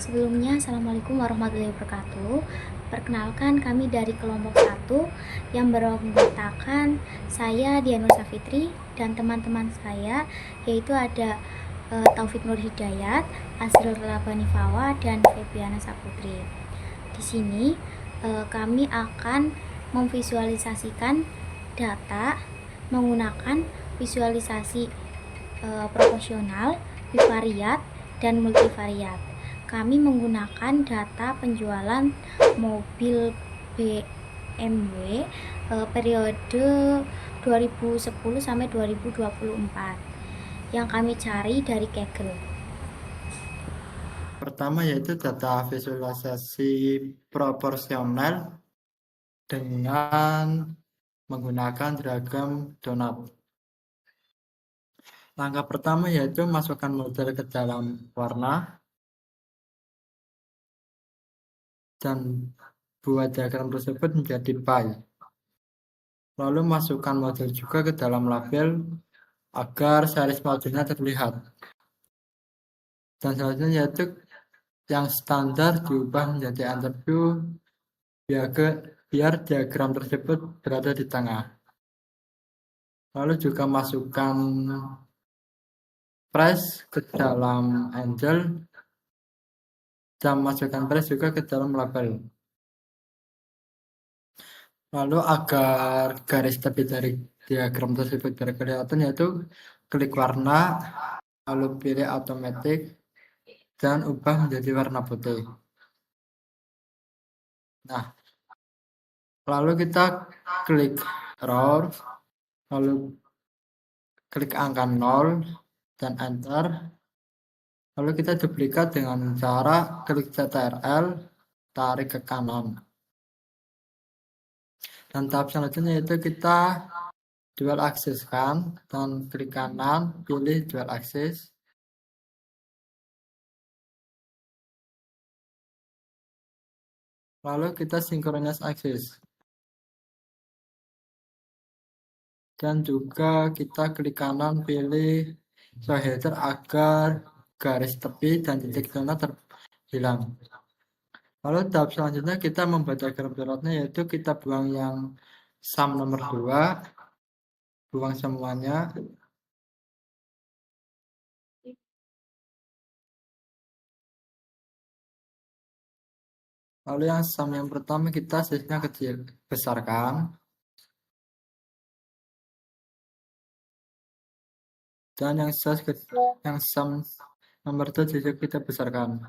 Sebelumnya, Assalamualaikum warahmatullahi wabarakatuh. Perkenalkan, kami dari kelompok 1 yang beranggotakan saya Dianur Safitri dan teman-teman saya, yaitu ada Taufik Nur Hidayat, Asrul Labanifawa, dan Febiana Saputri. Di sini kami akan memvisualisasikan data menggunakan visualisasi proporsional, bivariat, dan multivariat. Kami menggunakan data penjualan mobil BMW periode 2010 sampai 2024 yang kami cari dari Kaggle. Pertama yaitu data visualisasi proporsional dengan menggunakan diagram donat. Langkah pertama yaitu masukkan model ke dalam warna dan buat diagram tersebut menjadi pie. Lalu masukkan model juga ke dalam label agar series modelnya terlihat. Dan selanjutnya yaitu yang standar diubah menjadi underview biar diagram tersebut berada di tengah. Lalu juga masukkan press ke dalam angel dan masukkan press juga ke dalam label. Lalu agar garis tepi dari diagram tersebut kelihatan yaitu klik warna, lalu pilih automatic dan ubah menjadi warna putih. Nah, lalu kita klik row, lalu klik angka 0 dan enter. Lalu kita duplikat dengan cara klik CTRL, tarik ke kanan. Dan tahap selanjutnya yaitu kita dual axis kan, dan klik kanan, pilih dual axis. Lalu kita synchronous axis. Dan juga kita klik kanan, pilih show header agar garis tepi dan titik zona terhilang. Lalu tahap selanjutnya kita membaca diagram donatnya yaitu kita buang yang sum nomor 2, buang semuanya. Lalu yang sum yang pertama kita size-nya kecil, besarkan. Dan yang sum nomor 2 kita besarkan.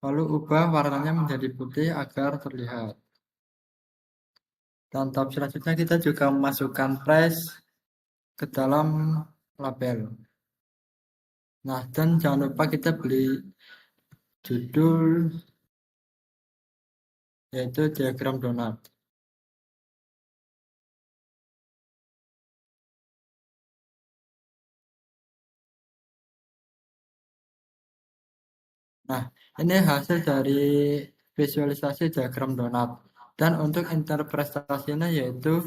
Lalu ubah warnanya menjadi putih agar terlihat. Dan tahap selanjutnya kita juga memasukkan press ke dalam label. Nah, dan jangan lupa kita beri judul yaitu diagram donat. Nah, ini hasil dari visualisasi diagram donat. Dan untuk interpretasinya yaitu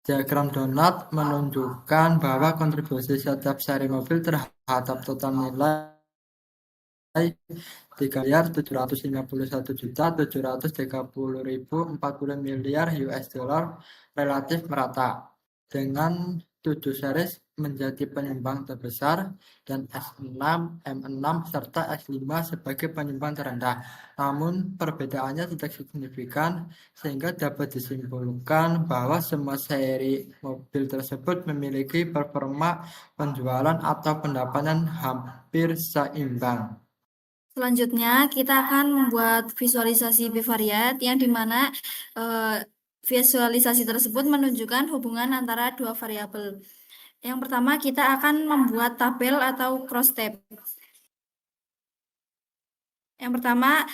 diagram donat menunjukkan bahwa kontribusi setiap seri mobil terhadap total nilai 3.751.730.040 US dollar relatif merata dengan 7 series menjadi penyumbang terbesar dan S6, M6 serta S5 sebagai penyumbang terendah. Namun perbedaannya tidak signifikan sehingga dapat disimpulkan bahwa semua seri mobil tersebut memiliki performa penjualan atau pendapatan hampir seimbang. Selanjutnya, kita akan membuat visualisasi bivariat yang dimana visualisasi tersebut menunjukkan hubungan antara dua variabel. Yang pertama, kita akan membuat tabel atau cross tab. Yang pertama,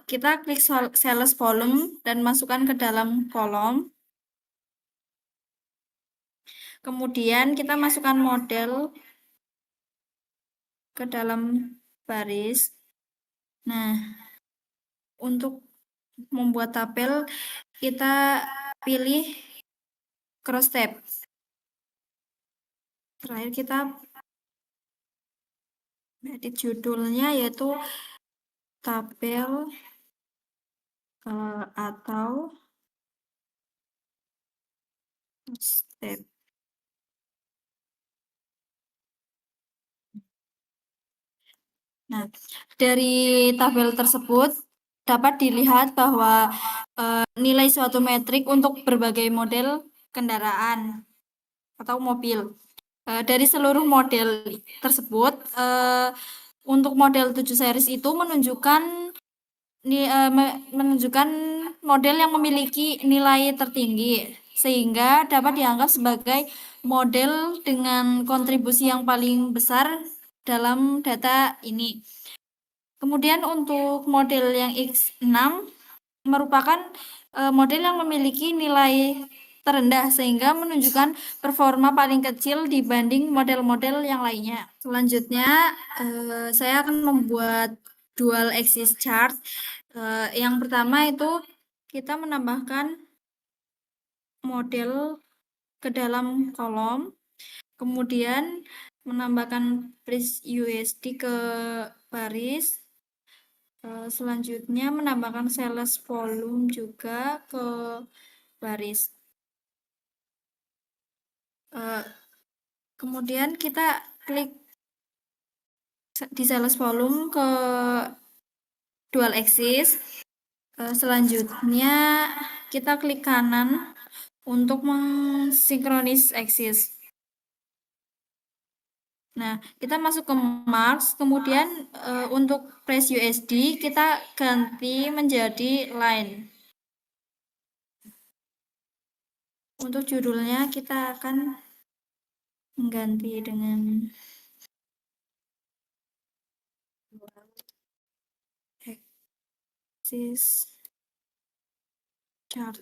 kita klik sales volume dan masukkan ke dalam kolom. Kemudian kita masukkan model ke dalam baris. Nah, untuk membuat tabel, kita pilih cross tab. terakhir kita edit judulnya, yaitu tabel atau step. Nah, dari tabel tersebut dapat dilihat bahwa nilai suatu metrik untuk berbagai model kendaraan atau mobil. Dari seluruh model tersebut, untuk model 7 series itu menunjukkan model yang memiliki nilai tertinggi, sehingga dapat dianggap sebagai model dengan kontribusi yang paling besar dalam data ini. Kemudian untuk model yang X6 merupakan model yang memiliki nilai terendah, sehingga menunjukkan performa paling kecil dibanding model-model yang lainnya. Selanjutnya, saya akan membuat dual axis chart. Yang pertama itu kita menambahkan model ke dalam kolom, kemudian menambahkan price USD ke baris, selanjutnya menambahkan sales volume juga ke baris. Kemudian kita klik di sales volume ke dual axis. Selanjutnya kita klik kanan untuk mensinkronis axis. Nah, kita masuk ke marks, kemudian untuk price USD kita ganti menjadi line. Untuk judulnya kita akan mengganti dengan axis chart.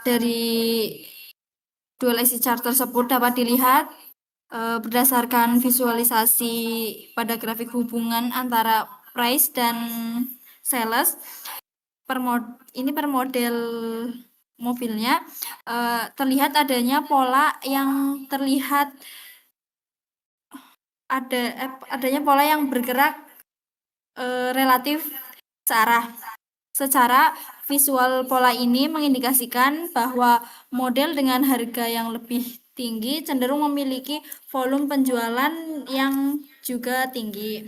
Dari dual axis chart tersebut dapat dilihat berdasarkan visualisasi pada grafik hubungan antara price dan sales. Ini per model mobilnya terlihat adanya pola yang adanya pola yang bergerak relatif searah. Secara visual, pola ini mengindikasikan bahwa model dengan harga yang lebih tinggi cenderung memiliki volume penjualan yang juga tinggi.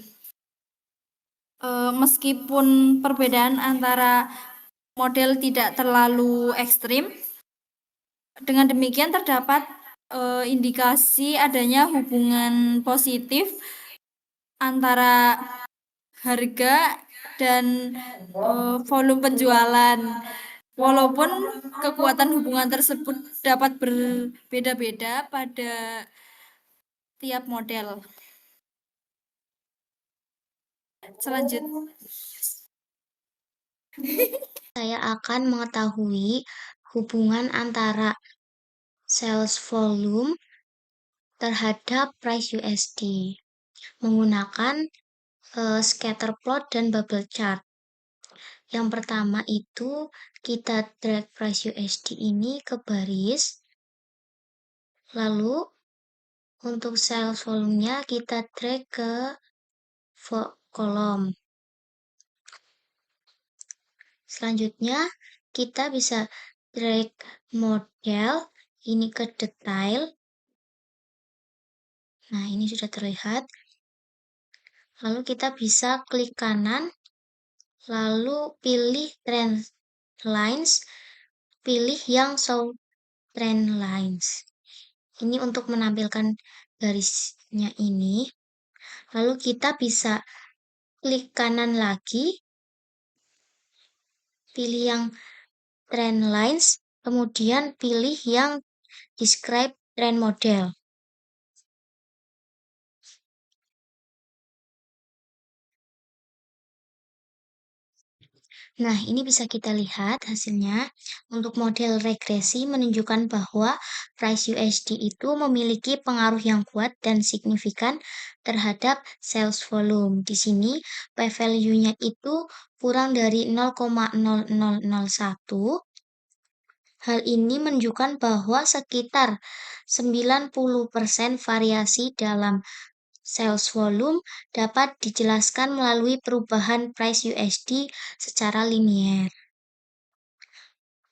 Meskipun perbedaan antara model tidak terlalu ekstrim, dengan demikian terdapat indikasi adanya hubungan positif antara harga dan volume penjualan. Walaupun kekuatan hubungan tersebut dapat berbeda-beda pada tiap model. Selanjutnya, Saya akan mengetahui hubungan antara sales volume terhadap price USD menggunakan scatter plot dan bubble chart. Yang pertama itu kita drag price USD ini ke baris, lalu untuk sales volume-nya kita drag ke kolom. Selanjutnya kita bisa drag model ini ke detail. Nah, ini sudah terlihat. Lalu kita bisa klik kanan, lalu pilih trend lines, pilih yang show trend lines. Ini untuk menampilkan garisnya ini. Lalu kita bisa klik kanan lagi, pilih yang trend lines, kemudian pilih yang describe trend model. Nah, ini bisa kita lihat hasilnya. Untuk model regresi menunjukkan bahwa price USD itu memiliki pengaruh yang kuat dan signifikan terhadap sales volume. Di sini, P value-nya itu kurang dari 0,0001. Hal ini menunjukkan bahwa sekitar 90% variasi dalam sales volume dapat dijelaskan melalui perubahan price USD secara linier.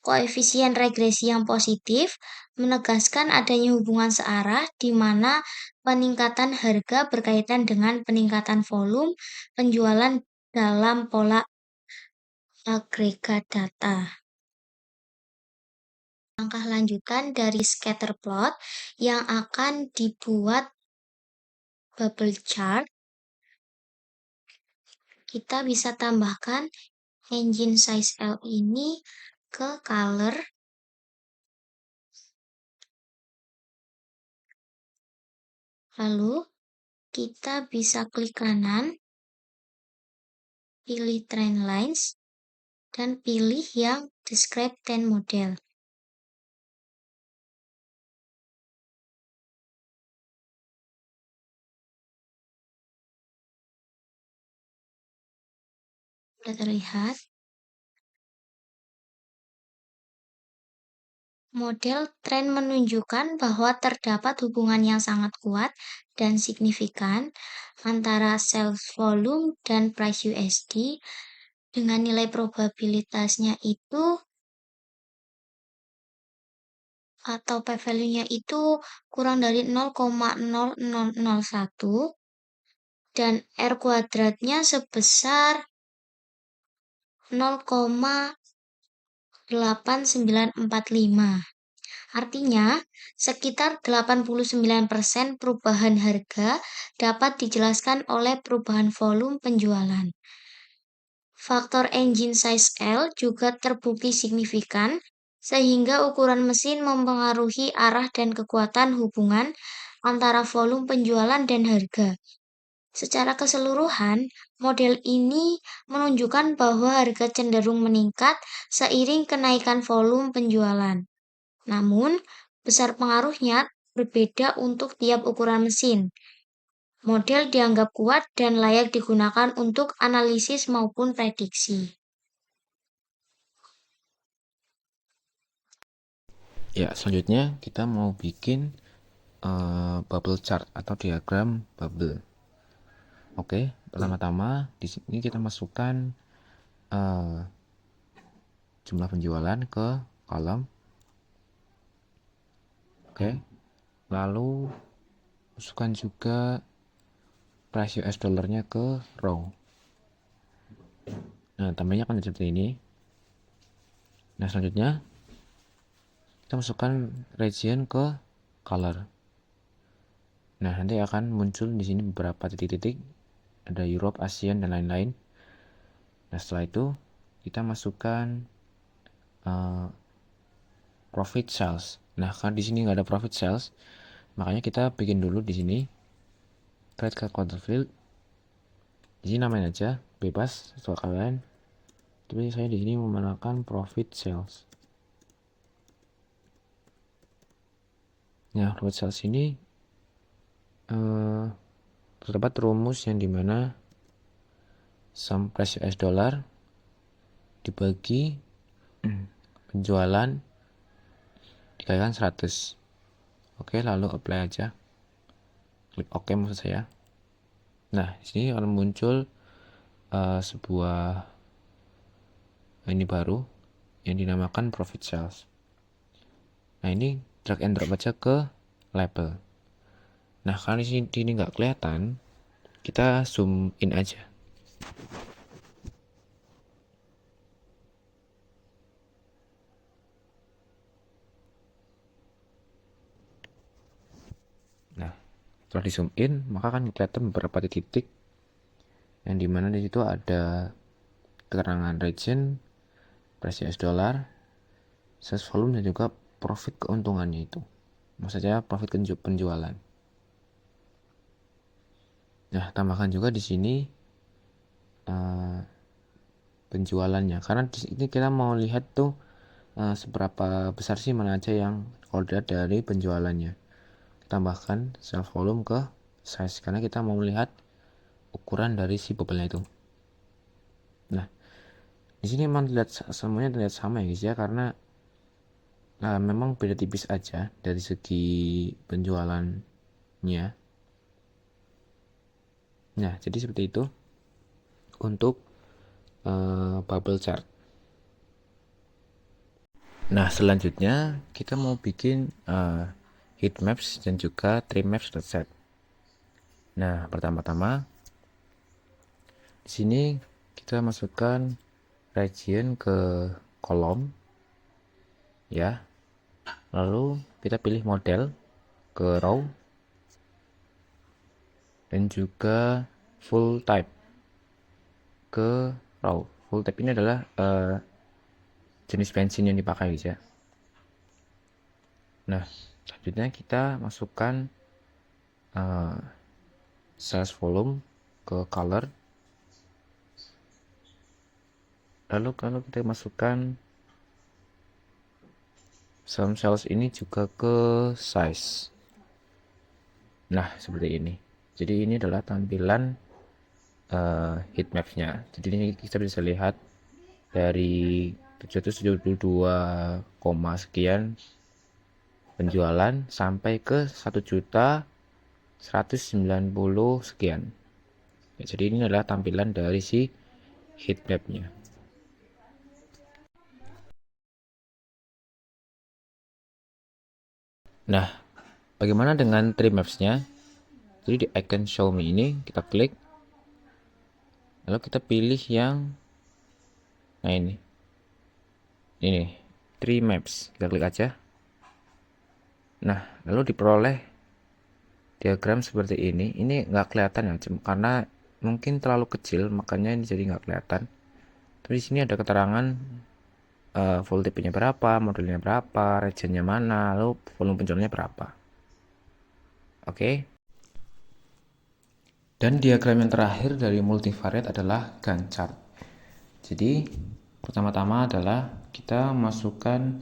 Koefisien regresi yang positif menegaskan adanya hubungan searah di mana peningkatan harga berkaitan dengan peningkatan volume penjualan dalam pola agregat data. Langkah lanjutan dari scatter plot yang akan dibuat bubble chart, kita bisa tambahkan engine size L ini ke color, lalu kita bisa klik kanan, pilih trend lines, dan pilih yang describe 10 model. Sudah terlihat. Model tren menunjukkan bahwa terdapat hubungan yang sangat kuat dan signifikan antara sales volume dan price USD dengan nilai probabilitasnya itu atau p-value-nya itu kurang dari 0,0001 dan R kuadratnya sebesar 0,8945. Artinya, sekitar 89% perubahan harga dapat dijelaskan oleh perubahan volume penjualan. Faktor engine size L juga terbukti signifikan, sehingga ukuran mesin mempengaruhi arah dan kekuatan hubungan antara volume penjualan dan harga. Secara keseluruhan, model ini menunjukkan bahwa harga cenderung meningkat seiring kenaikan volume penjualan. Namun, besar pengaruhnya berbeda untuk tiap ukuran mesin. Model dianggap kuat dan layak digunakan untuk analisis maupun prediksi. Ya, selanjutnya kita mau bikin bubble chart atau diagram bubble. Oke, pertama-tama di sini kita masukkan jumlah penjualan ke kolom. Oke, lalu masukkan juga price US dollarnya ke row. Nah, tambahnya akan seperti ini. Nah, selanjutnya kita masukkan region ke color. Nah, nanti akan muncul di sini beberapa titik-titik, ada Europe, ASEAN, dan lain-lain. Nah, setelah itu kita masukkan profit sales. Nah, karena di sini nggak ada profit sales, makanya kita bikin dulu di sini create calculator field. Di sini namain aja bebas sesuai kalian. Tapi saya di sini menggunakan profit sales. Nah, profit sales ini terdapat rumus yang dimana sum price US dollar dibagi penjualan dikalikan 100. Oke, lalu apply aja. Klik OK maksud saya. Nah, di sini akan muncul sebuah ini baru yang dinamakan profit sales. Nah, ini drag and drop aja ke label. Nah, karena di sini nggak kelihatan, kita zoom in aja. Nah, setelah di zoom in, maka akan kelihatan beberapa titik yang dimana di situ ada keterangan region, price US dollar, sales volume, dan juga profit keuntungannya itu. Maksudnya profit penjualan. Nah, tambahkan juga di sini penjualannya, karena di sini kita mau lihat tuh seberapa besar sih mana aja yang kalau dilihat dari penjualannya. Tambahkan sales volume ke size karena kita mau melihat ukuran dari si bubble-nya itu. Nah, Di sini memang semuanya terlihat sama ya guys ya, karena memang beda tipis aja dari segi penjualannya. Nah, jadi seperti itu untuk bubble chart. Nah, selanjutnya kita mau bikin heat maps dan juga trim maps set. Nah, pertama-tama di sini kita masukkan region ke kolom ya. Lalu kita pilih model ke row dan juga full type ke row. Full type ini adalah jenis bensin yang dipakai guys ya. Nah, selanjutnya kita masukkan sales volume ke color. Lalu kalau kita masukkan some sales ini juga ke size. Nah, seperti ini. Jadi ini adalah tampilan heat mapnya. Jadi ini kita bisa lihat dari 772, sekian penjualan sampai ke 1.190 sekian. Ya, jadi ini adalah tampilan dari si heat mapnya. Nah, bagaimana dengan trim maps-nya? Jadi di icon show me ini kita klik, lalu kita pilih yang ini trim maps, kita klik aja. Nah, lalu diperoleh diagram seperti ini. Ini nggak kelihatan ya, karena mungkin terlalu kecil, makanya ini jadi nggak kelihatan. Tapi di sini ada keterangan voltagenya berapa, modelnya berapa, regionnya mana, lalu volume penjualannya berapa. Oke. Dan diagram yang terakhir dari multivariate adalah Gantt chart. Jadi pertama-tama adalah kita masukkan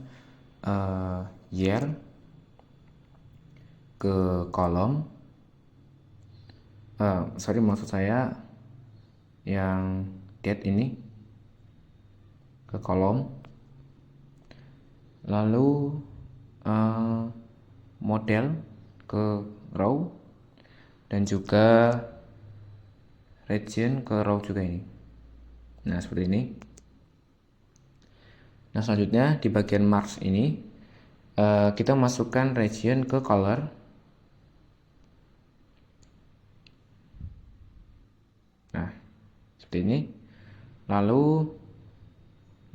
year ke kolom. Maksud saya yang date ini ke kolom. Lalu model ke row dan juga region ke row juga ini. Nah, seperti ini. Nah, selanjutnya di bagian marks ini kita masukkan region ke color. Nah, seperti ini. Lalu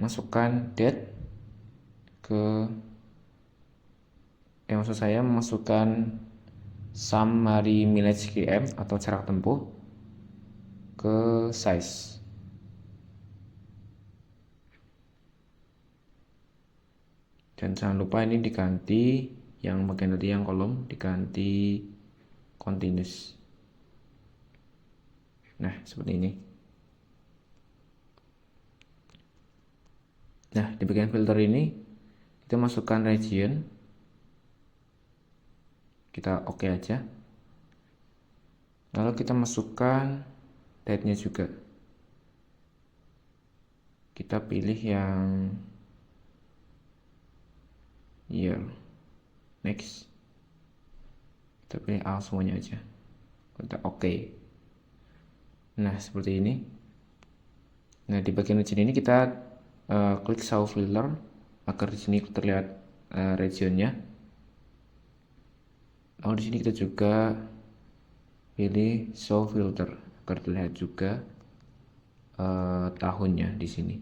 masukkan date ke maksud saya memasukkan summary mileage km atau jarak tempuh ke size. Dan jangan lupa ini diganti yang bagian tadi yang kolom diganti continuous. Nah, seperti ini. Nah, di bagian filter ini kita masukkan region. Kita oke aja. Lalu kita masukkan date-nya juga. Kita pilih yang year. Next. Kita pilih all semuanya aja. Kita oke. Nah, seperti ini. Nah, di bagian region ini kita klik show filter agar di sini terlihat regionnya. Lalu di sini kita juga pilih show filter agar terlihat juga tahunnya di sini.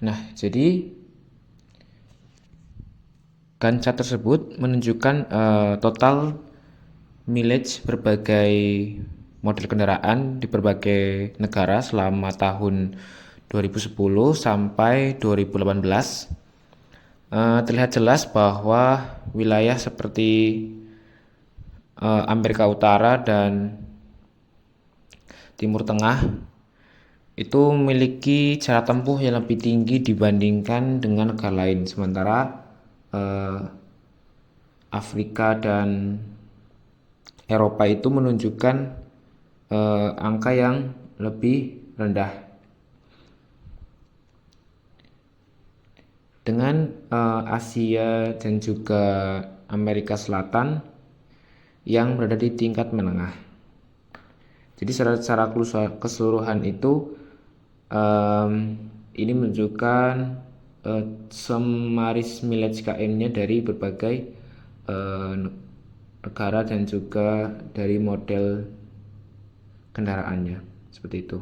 Nah, jadi Gantt chart tersebut menunjukkan total mileage berbagai model kendaraan di berbagai negara selama tahun 2010 sampai 2018. Terlihat jelas bahwa wilayah seperti Amerika Utara dan Timur Tengah itu memiliki jarak tempuh yang lebih tinggi dibandingkan dengan negara lain. Sementara Afrika dan Eropa itu menunjukkan angka yang lebih rendah. Dengan Asia dan juga Amerika Selatan yang berada di tingkat menengah. Jadi secara keseluruhan itu ini menunjukkan summaries mileage km-nya dari berbagai negara dan juga dari model kendaraannya, seperti itu.